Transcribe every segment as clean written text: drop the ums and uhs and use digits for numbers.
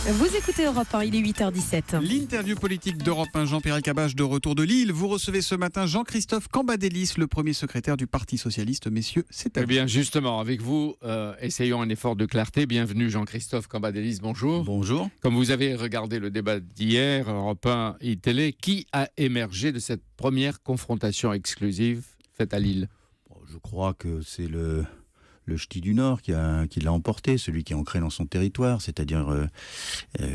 Vous écoutez Europe 1, il est 8h17. L'interview politique d'Europe 1, Jean-Pierre Elkabbach de retour de Lille. Vous recevez ce matin Jean-Christophe Cambadélis, le premier secrétaire du Parti Socialiste. Messieurs, c'est à vous. Eh bien, justement, avec vous, essayons un effort de clarté. Bienvenue Jean-Christophe Cambadélis, bonjour. Bonjour. Comme vous avez regardé le débat d'hier, Europe 1 e-télé, qui a émergé de cette première confrontation exclusive faite à Lille? Je crois que c'est le Ch'ti du Nord qui l'a emporté, celui qui est ancré dans son territoire, c'est-à-dire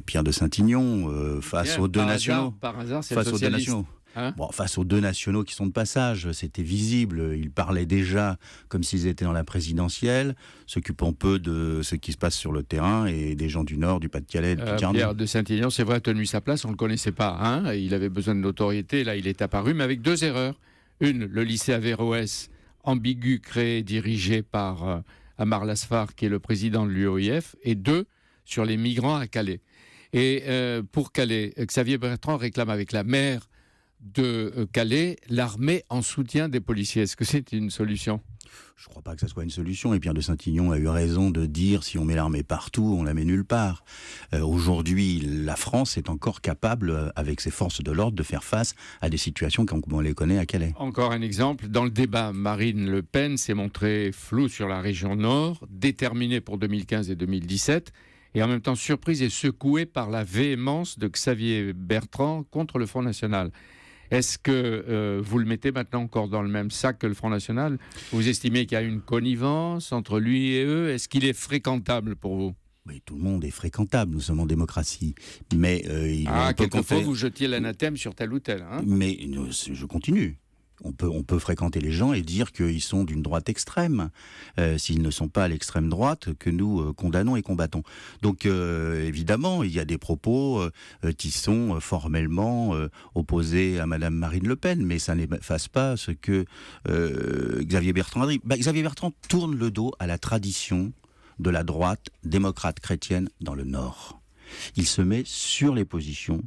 Pierre de Saint-Ignon, face aux deux nationaux. Par hasard, c'est face le aux deux socialiste. nationaux. Hein, Face aux deux nationaux qui sont de passage, c'était visible. Ils parlaient déjà comme s'ils étaient dans la présidentielle, s'occupant peu de ce qui se passe sur le terrain et des gens du Nord, du Pas-de-Calais, du Picardie. Pierre de Saint-Ignon, c'est vrai, a tenu sa place, on ne le connaissait pas. Hein, il avait besoin de notoriété, là il est apparu, mais avec deux erreurs. Une, le lycée Averroès, ambigu, créé, dirigé par Amar Lasfar, qui est le président de l'UOIF, et deux, sur les migrants à Calais. Et pour Calais, Xavier Bertrand réclame avec la maire de Calais l'armée en soutien des policiers. Est-ce que c'est une solution ? Je ne crois pas que ça soit une solution. Et Pierre de Saint-Ignon a eu raison de dire si on met l'armée partout, on la met nulle part. Aujourd'hui, la France est encore capable, avec ses forces de l'ordre, de faire face à des situations comme on les connaît à Calais. Encore un exemple. Dans le débat, Marine Le Pen s'est montrée floue sur la région Nord, déterminée pour 2015 et 2017, et en même temps surprise et secouée par la véhémence de Xavier Bertrand contre le Front National. Est-ce que vous le mettez maintenant encore dans le même sac que le Front National ? Vous estimez qu'il y a une connivence entre lui et eux ? Est-ce qu'il est fréquentable pour vous ? Oui, tout le monde est fréquentable, nous sommes en démocratie. Mais quelquefois vous jetiez l'anathème sur tel ou tel. Hein ? Mais je continue. On peut fréquenter les gens et dire qu'ils sont d'une droite extrême, s'ils ne sont pas à l'extrême droite que nous condamnons et combattons. Donc évidemment, il y a des propos qui sont formellement opposés à Madame Marine Le Pen, mais ça n'efface pas ce que Xavier Bertrand a dit. Xavier Bertrand tourne le dos à la tradition de la droite démocrate chrétienne dans le Nord. Il se met sur les positions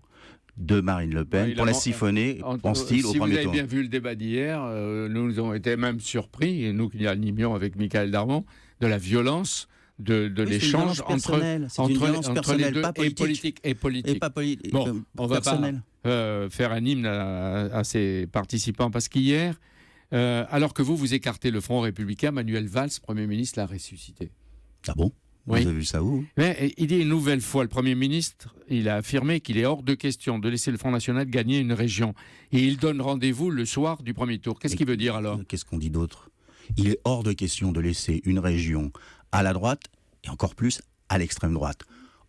de Marine Le Pen pour la siphonner, pense-t-il, au premier tour. Si vous avez bien vu le débat d'hier, nous avons été même surpris, et nous qui animions avec Michael Darmon, de la violence de l'échange entre les deux, et politique. Et pas politique. Bon, on va pas faire un hymne à ces participants, parce qu'hier, alors que vous écartez le Front républicain, Manuel Valls, Premier ministre, l'a ressuscité. Ah bon ? Oui. Vous avez vu ça où ? Mais il dit une nouvelle fois, le Premier ministre, il a affirmé qu'il est hors de question de laisser le Front National gagner une région. Et il donne rendez-vous le soir du premier tour. Qu'est-ce qu'il veut dire alors ? Qu'est-ce qu'on dit d'autre ? Il est hors de question de laisser une région à la droite et encore plus à l'extrême droite.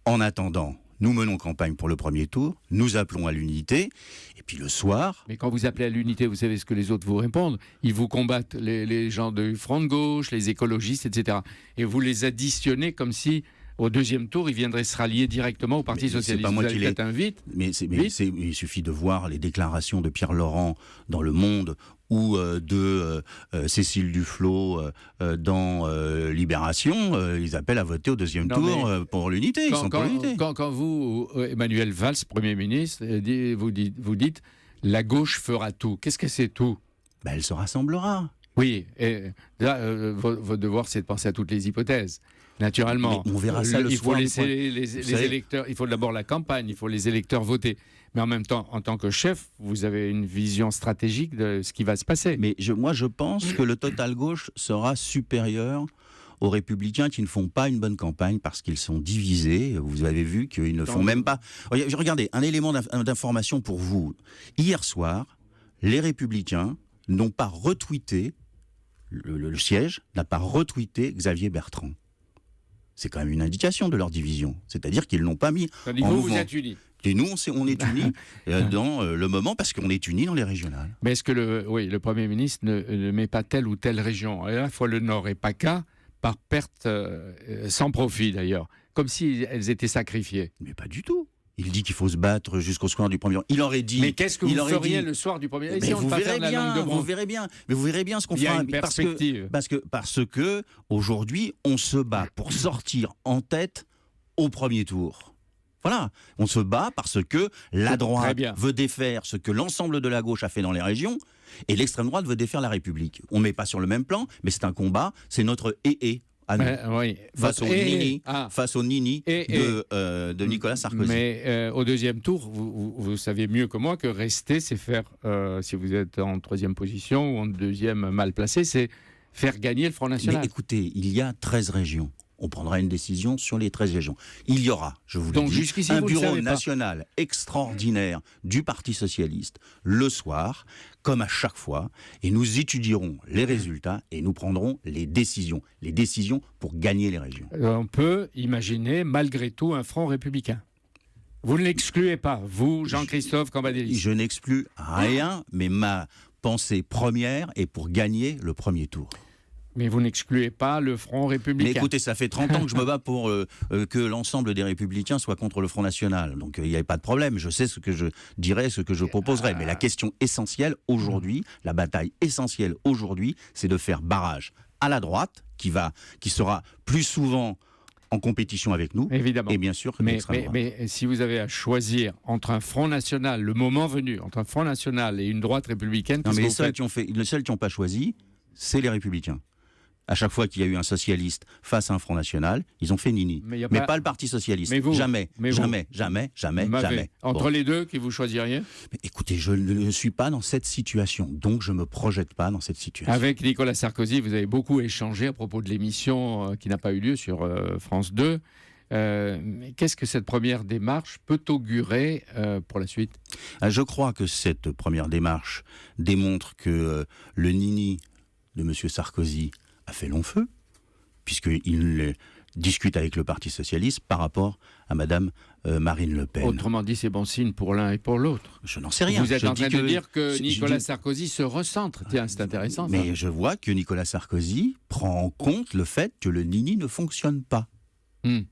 En attendant, nous menons campagne pour le premier tour, nous appelons à l'unité, et puis le soir... Mais quand vous appelez à l'unité, vous savez ce que les autres vous répondent. Ils vous combattent, les gens du Front de gauche, les écologistes, etc. Et vous les additionnez comme si, au deuxième tour, ils viendraient se rallier directement au Parti Socialiste. C'est pas moi qui les invite. Il suffit de voir les déclarations de Pierre Laurent dans Le Monde ou de Cécile Duflot dans Libération. Ils appellent à voter au deuxième tour pour l'unité. Ils sont pour l'unité. Quand vous, Emmanuel Valls, Premier ministre, vous dites la gauche fera tout. Qu'est-ce que c'est tout ? Elle se rassemblera. Oui, et là, votre devoir, c'est de penser à toutes les hypothèses. Naturellement, mais on verra ça le soir. Il faut laisser les électeurs, il faut d'abord la campagne, il faut les électeurs voter. Mais en même temps, en tant que chef, vous avez une vision stratégique de ce qui va se passer. Mais moi, je pense que le total gauche sera supérieur aux Républicains qui ne font pas une bonne campagne parce qu'ils sont divisés. Vous avez vu qu'ils ne font même pas... Regardez, un élément d'information pour vous. Hier soir, les Républicains n'ont pas retweeté, le siège n'a pas retweeté Xavier Bertrand. C'est quand même une indication de leur division. C'est-à-dire qu'ils l'ont pas mis en mouvement. Vous êtes unis. Et nous, on est unis dans le moment parce qu'on est unis dans les régionales. Mais est-ce que le Premier ministre ne met pas telle ou telle région, à la fois le Nord et PACA, par perte sans profit d'ailleurs, comme si elles étaient sacrifiées ? Mais pas du tout. Il dit qu'il faut se battre jusqu'au soir du premier. Il aurait dit. Mais qu'est-ce que vous feriez le soir du premier? Mais vous verrez bien. Mais vous verrez bien ce qu'on fera. Il y a une perspective. Parce que aujourd'hui, on se bat pour sortir en tête au premier tour. Voilà, on se bat parce que la droite veut défaire ce que l'ensemble de la gauche a fait dans les régions, et l'extrême droite veut défaire la République. On ne met pas sur le même plan, mais c'est un combat, c'est notre à nous. Oui. Face au Nini de Nicolas Sarkozy. Mais au deuxième tour, vous savez mieux que moi que rester, c'est faire, si vous êtes en troisième position ou en deuxième mal placé, c'est faire gagner le Front National. Mais écoutez, il y a 13 régions. On prendra une décision sur les 13 régions. Il y aura, je vous le dis, un bureau national extraordinaire du Parti Socialiste le soir, comme à chaque fois, et nous étudierons les résultats et nous prendrons les décisions pour gagner les régions. On peut imaginer malgré tout un Front républicain. Vous ne l'excluez pas, vous, Jean-Christophe Cambadélis. Je n'exclus rien, mais ma pensée première est pour gagner le premier tour. Mais vous n'excluez pas le Front républicain. Mais écoutez, ça fait 30 ans que je me bats pour que l'ensemble des Républicains soient contre le Front National. Donc il n'y avait pas de problème. Je sais ce que je dirais, ce que je proposerais. Mais la question essentielle aujourd'hui, la bataille essentielle aujourd'hui, c'est de faire barrage à la droite, qui sera plus souvent en compétition avec nous. Évidemment. Et bien sûr, mais si vous avez à choisir entre un Front National, le moment venu, entre un Front National et une droite républicaine, les seuls qui n'ont pas choisi, c'est les Républicains. À chaque fois qu'il y a eu un socialiste face à un Front National, ils ont fait nini. Mais pas le Parti Socialiste. Jamais. Entre les deux, qui vous choisiriez ? Mais écoutez, je ne suis pas dans cette situation, donc je ne me projette pas dans cette situation. Avec Nicolas Sarkozy, vous avez beaucoup échangé à propos de l'émission qui n'a pas eu lieu sur France 2. Qu'est-ce que cette première démarche peut augurer pour la suite ? Je crois que cette première démarche démontre que le nini de M. Sarkozy a fait long feu, puisqu'il discute avec le Parti Socialiste par rapport à Mme Marine Le Pen. Autrement dit, c'est bon signe pour l'un et pour l'autre. Je n'en sais rien. Vous êtes en train de dire que Nicolas Sarkozy se recentre. Tiens, c'est intéressant. Mais je vois que Nicolas Sarkozy prend en compte le fait que le nini ne fonctionne pas.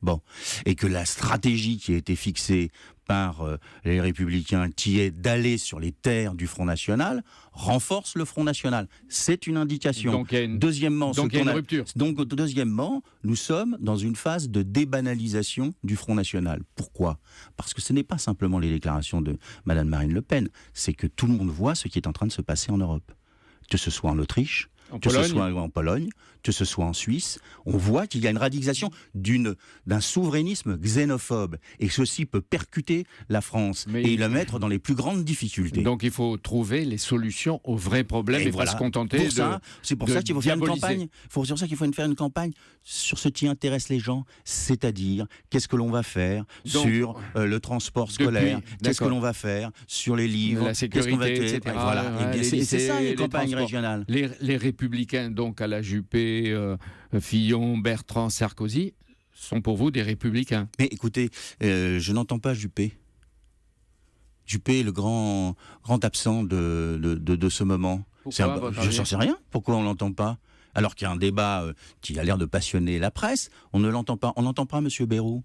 Bon, et que la stratégie qui a été fixée par les Républicains, qui est d'aller sur les terres du Front National, renforce le Front National. C'est une indication. Donc il y a une rupture. Donc, deuxièmement, nous sommes dans une phase de débanalisation du Front National. Pourquoi ? Parce que ce n'est pas simplement les déclarations de Mme Marine Le Pen, c'est que tout le monde voit ce qui est en train de se passer en Europe. Que ce soit en Autriche, que ce soit en Pologne, que ce soit en Suisse, on voit qu'il y a une radicalisation d'un souverainisme xénophobe. Et ceci peut percuter la France et la mettre dans les plus grandes difficultés. Donc il faut trouver les solutions aux vrais problèmes et pas se contenter c'est pour ça qu'il faut faire une campagne. C'est pour ça qu'il faut faire une campagne sur ce qui intéresse les gens, c'est-à-dire qu'est-ce que l'on va faire sur le transport scolaire, qu'est-ce que l'on va faire sur les livres, la sécurité, etc. Voilà. C'est ça les campagnes régionales. Les Républicains, donc à la Juppé, Fillon, Bertrand, Sarkozy, sont pour vous des Républicains. Mais écoutez, je n'entends pas Juppé. Juppé est le grand absent de ce moment. Je n'en sais rien. Pourquoi on ne l'entend pas ? Alors qu'il y a un débat qui a l'air de passionner la presse, on ne l'entend pas. On n'entend pas M. Bayrou.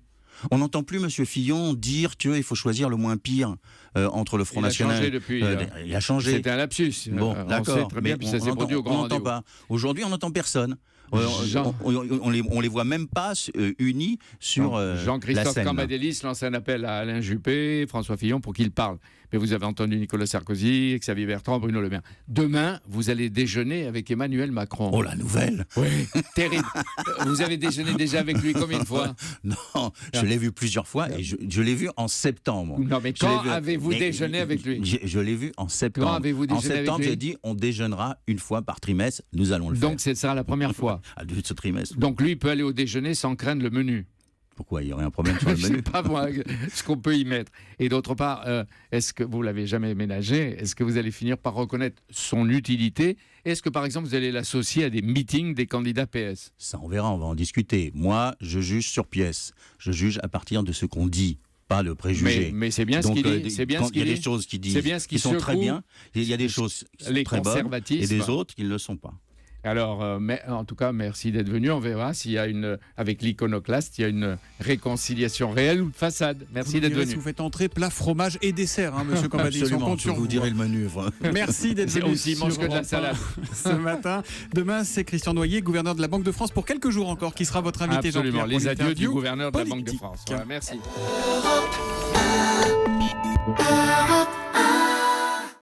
On n'entend plus M. Fillon dire qu'il faut choisir le moins pire entre le Front National. Il a changé depuis. Il a changé. C'était un lapsus. Bon, d'accord. On sait très bien, puis ça s'est produit au grand rendez-vous. Pas. Aujourd'hui, on n'entend personne. On les voit même pas unis sur la scène. Jean-Christophe Cambadélis lance un appel à Alain Juppé, François Fillon pour qu'ils parlent. Mais vous avez entendu Nicolas Sarkozy, Xavier Bertrand, Bruno Le Maire. Demain, vous allez déjeuner avec Emmanuel Macron. Oh, la nouvelle. Oui, terrible. Vous avez déjeuné déjà avec lui combien de fois ? Non, je l'ai vu plusieurs fois et je l'ai vu en septembre. Non, mais quand avez-vous déjeuné avec lui ? Je l'ai vu en septembre. Quand avez-vous déjeuné avec lui ? En septembre, j'ai dit on déjeunera une fois par trimestre, nous allons le faire. Donc, ce sera la première fois. À début de ce trimestre. Donc, lui, il peut aller au déjeuner sans craindre le menu. Pourquoi ? Il y aurait un problème sur le menu ? Je ne sais pas, moi, ce qu'on peut y mettre. Et d'autre part, est-ce que vous ne l'avez jamais ménagé ? Est-ce que vous allez finir par reconnaître son utilité ? Est-ce que, par exemple, vous allez l'associer à des meetings des candidats PS ? Ça, on verra, on va en discuter. Moi, je juge sur pièce. Je juge à partir de ce qu'on dit. Pas de préjugés. Mais c'est bien ce qu'il dit. Il y a des choses qu'il dit qui sont très bien. Il y a des choses très bonnes et des autres qui ne le sont pas. Alors, mais, en tout cas, merci d'être venu. On verra s'il y a avec l'iconoclaste, il y a une réconciliation réelle ou de façade. Merci d'être venu. Si vous faites entrer plat, fromage et dessert, monsieur Cambadélis. Absolument, je vous dirai le menu. Merci d'être venu. Aussi, mange que de la salade. Ce matin. Demain, c'est Christian Noyer, gouverneur de la Banque de France, pour quelques jours encore, qui sera votre invité. Absolument, Jean-Pierre, les adieux du gouverneur de la Banque de France. Voilà, merci.